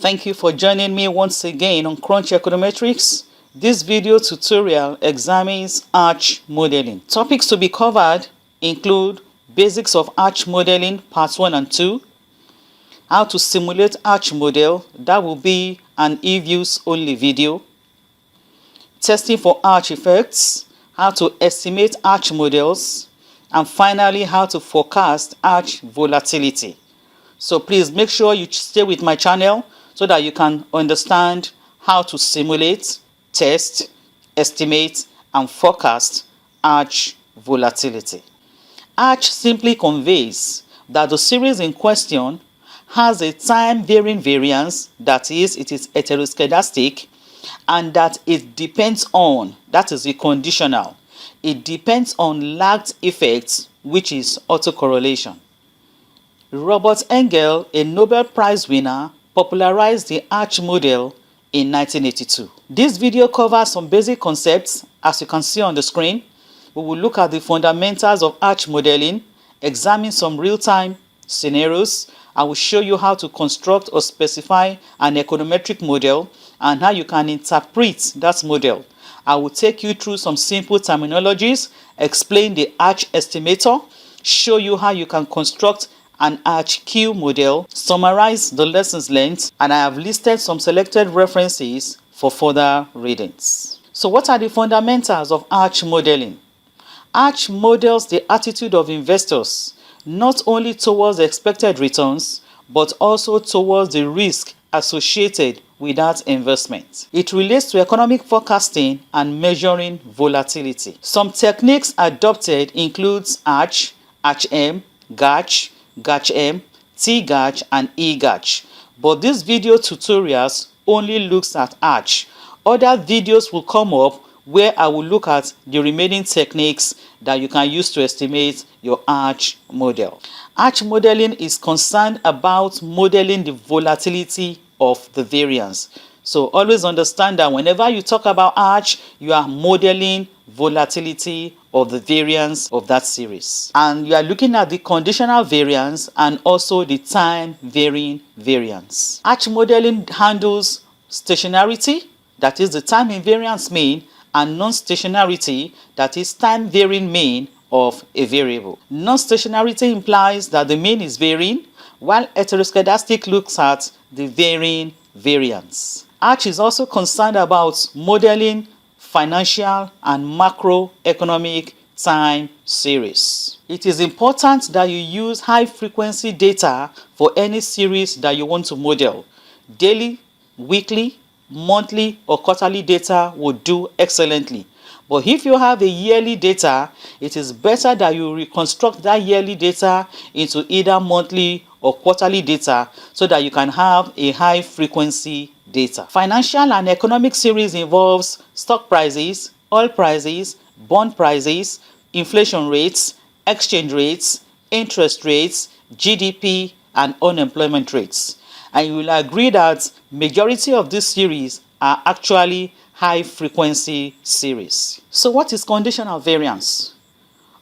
Thank you for joining me once again on CrunchEconometrix. This video tutorial examines arch modeling. Topics to be covered include basics of arch modeling part 1 and 2, how to simulate arch model, that will be an EViews only video, testing for arch effects, how to estimate arch models, and finally how to forecast arch volatility. So please make sure you stay with my channel so that you can understand how to simulate, test, estimate, and forecast arch volatility. Arch simply conveys that the series in question has a time-varying variance, that is, it is heteroscedastic, and that it depends on, that is the conditional, it depends on lagged effects, which is autocorrelation. Robert Engle, a Nobel Prize winner, popularized the arch model in 1982. This video covers some basic concepts. As you can see on the screen, we will look at the fundamentals of arch modeling, examine some real-time scenarios. I will show you how to construct or specify an econometric model and how you can interpret that model. I will take you through some simple terminologies, explain the arch estimator, show you how you can construct an arch Q model, summarize the lessons learned, and I have listed some selected references for further readings. So what are the fundamentals of arch modeling? Arch models the attitude of investors not only towards the expected returns but also towards the risk associated with that investment. It relates to economic forecasting and measuring volatility. Some techniques adopted includes ARCH, ARCH-M, GARCH, GARCH-M, T-GARCH, and E-GARCH. But this video tutorials only looks at ARCH. Other videos will come up where I will look at the remaining techniques that you can use to estimate your arch model. Arch modeling is concerned about modeling the volatility of the variance. So always understand that whenever you talk about arch, you are modeling volatility of the variance of that series. And you are looking at the conditional variance and also the time varying variance. Arch modeling handles stationarity, that is the time invariance mean, and non-stationarity, that is time varying mean of a variable. Non-stationarity implies that the mean is varying, while heteroscedastic looks at the varying variance. Arch is also concerned about modeling financial and macroeconomic time series. It is important that you use high frequency data for any series that you want to model. Daily, weekly, monthly, or quarterly data will do excellently. But if you have a yearly data, it is better that you reconstruct that yearly data into either monthly or quarterly data so that you can have a high frequency data. Financial and economic series involves stock prices, oil prices, bond prices, inflation rates, exchange rates, interest rates, GDP, and unemployment rates. And you will agree that majority of these series are actually high frequency series. So what is conditional variance?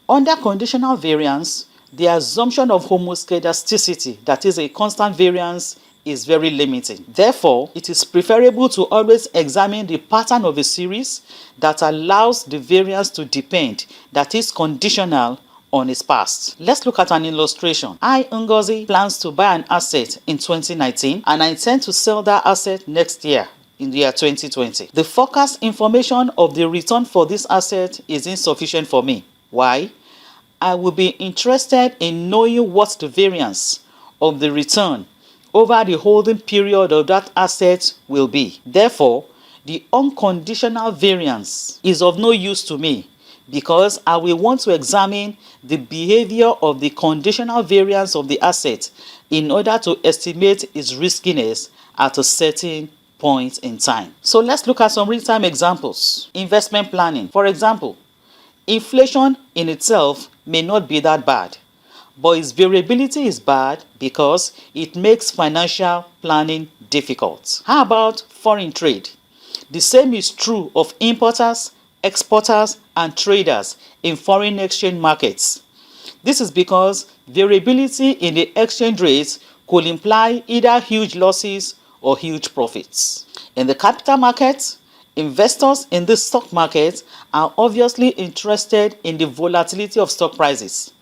Under conditional variance, the assumption of homoscedasticity, that is a constant variance, is very limiting. Therefore, it is preferable to always examine the pattern of a series that allows the variance to depend, that is conditional on its past. Let's look at an illustration. I, Ngozi, plans to buy an asset in 2019 and I intend to sell that asset next year, in the year 2020. The forecast information of the return for this asset is insufficient for me. Why? I will be interested in knowing what the variance of the return over the holding period of that asset will be. Therefore, the unconditional variance is of no use to me because I will want to examine the behavior of the conditional variance of the asset in order to estimate its riskiness at a certain point in time. So let's look at some real-time examples. Investment planning. For example, inflation in itself may not be that bad, but its variability is bad because it makes financial planning difficult. How about foreign trade? The same is true of importers, exporters, and traders in foreign exchange markets. This is because variability in the exchange rates could imply either huge losses or huge profits. In the capital market, investors in the stock market are obviously interested in the volatility of stock prices.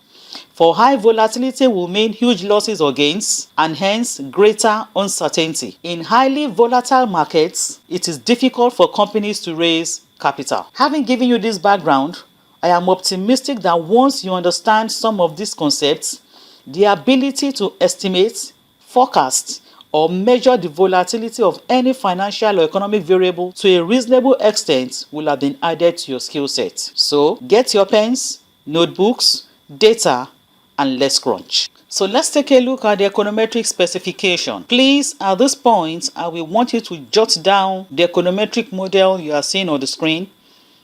For high volatility will mean huge losses or gains and hence greater uncertainty. In highly volatile markets, it is difficult for companies to raise capital. Having given you this background, I am optimistic that once you understand some of these concepts, the ability to estimate, forecast, or measure the volatility of any financial or economic variable to a reasonable extent will have been added to your skill set. So get your pens, notebooks, data, and let's crunch. So let's take a look at the econometric specification. Please, at this point, I will want you to jot down the econometric model you are seeing on the screen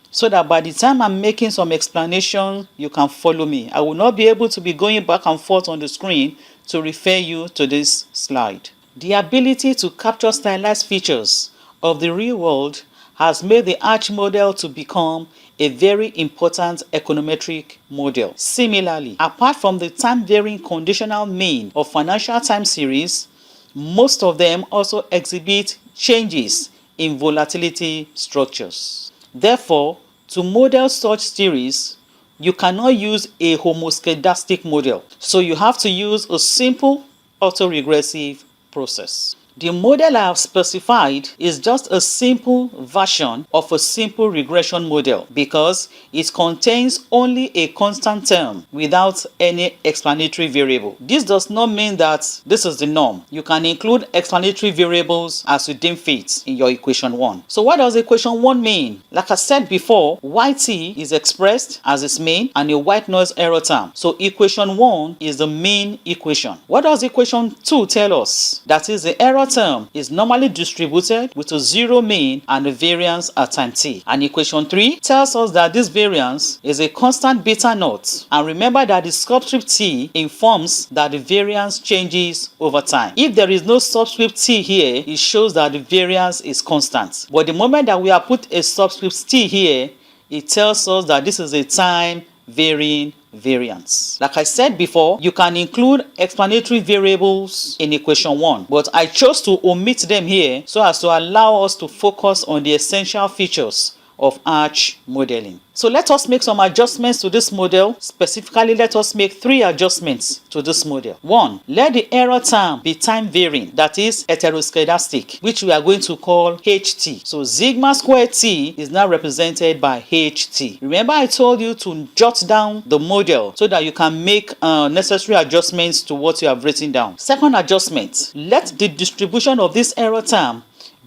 so that by the time I'm making some explanation, you can follow me. I will not be able to be going back and forth on the screen to refer you to this slide. The ability to capture stylized features of the real world has made the ARCH model to become a very important econometric model. Similarly, apart from the time-varying conditional mean of financial time series, most of them also exhibit changes in volatility structures. Therefore, to model such series, you cannot use a homoscedastic model, so you have to use a simple autoregressive process. The model I have specified is just a simple version of a simple regression model because it contains only a constant term without any explanatory variable. This does not mean that this is the norm. You can include explanatory variables as you deem fit in your equation 1. So what does equation 1 mean? Like I said before, yt is expressed as its mean and a white noise error term. So equation 1 is the mean equation. What does equation 2 tell us? That is, the error term is normally distributed with a zero mean and a variance at time t. And equation 3 tells us that this variance is a constant beta naught. And remember that the subscript t informs that the variance changes over time. If there is no subscript t here, it shows that the variance is constant. But the moment that we have put a subscript t here, it tells us that this is a time varying variance. Like I said before, you can include explanatory variables in equation 1, but I chose to omit them here so as to allow us to focus on the essential features of ARCH modeling. So let us make some adjustments to this model. Specifically, let us make 3 adjustments to this model. 1. Let the error term be time varying, that is heteroscedastic, which we are going to call HT. So sigma squared t is now represented by HT. Remember I told you to jot down the model so that you can make necessary adjustments to what you have written down. Second adjustment, let the distribution of this error term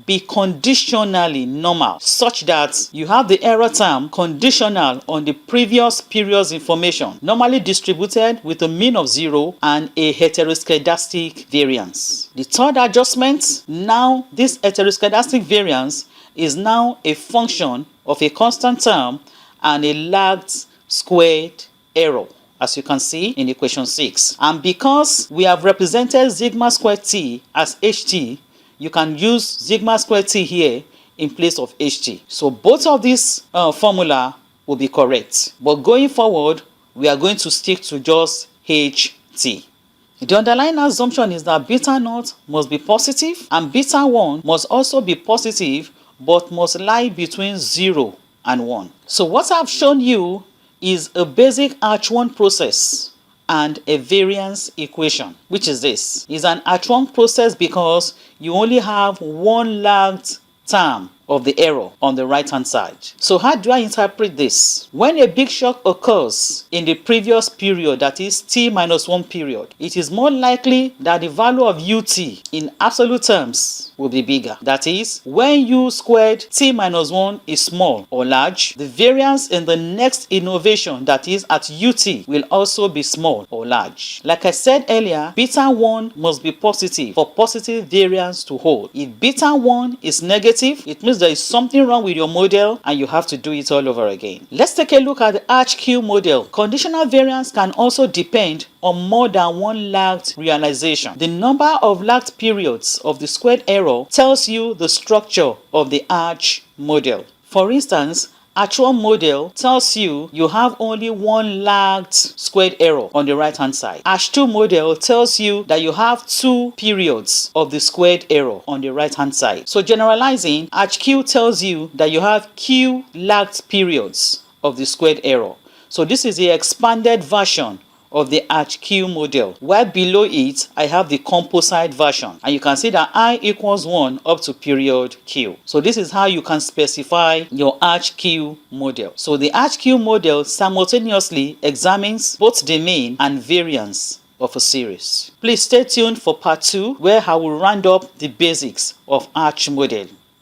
be conditionally normal, such that you have the error term conditional on the previous period's information, normally distributed with a mean of 0 and a heteroscedastic variance. The third adjustment, now this heteroscedastic variance is now a function of a constant term and a lagged squared error, as you can see in equation 6. And because we have represented sigma squared t as ht, you can use sigma squared t here in place of ht. So both of these formula will be correct. But going forward, we are going to stick to just ht. The underlying assumption is that beta naught must be positive and beta 1 must also be positive but must lie between 0 and 1. So what I've shown you is a basic ARCH1 process and a variance equation, which is this. It's an ARCH1 process because you only have one lagged term of the error on the right hand side. So how do I interpret this? When a big shock occurs in the previous period, that is t-1 period, it is more likely that the value of ut in absolute terms will be bigger. That is, when u squared t-1 is small or large, the variance in the next innovation, that is at ut, will also be small or large. Like I said earlier, beta 1 must be positive for positive variance to hold. If beta 1 is negative, it means there is something wrong with your model and you have to do it all over again. Let's take a look at the ARCH-Q model. Conditional variance can also depend on more than one lagged realization. The number of lagged periods of the squared error tells you the structure of the ARCH model. For instance, Arch1 model tells you you have only one lagged squared error on the right hand side. Arch2 model tells you that you have 2 periods of the squared error on the right hand side. So generalizing, Arch-Q tells you that you have Q lagged periods of the squared error. So this is the expanded version of the Arch-Q model, while below it I have the composite version, and you can see that I equals 1 up to period Q. So this is how you can specify your Arch-Q model. So the Arch-Q model simultaneously examines both the mean and variance of a series. Please stay tuned for part 2, where I will round up the basics of Arch modeling.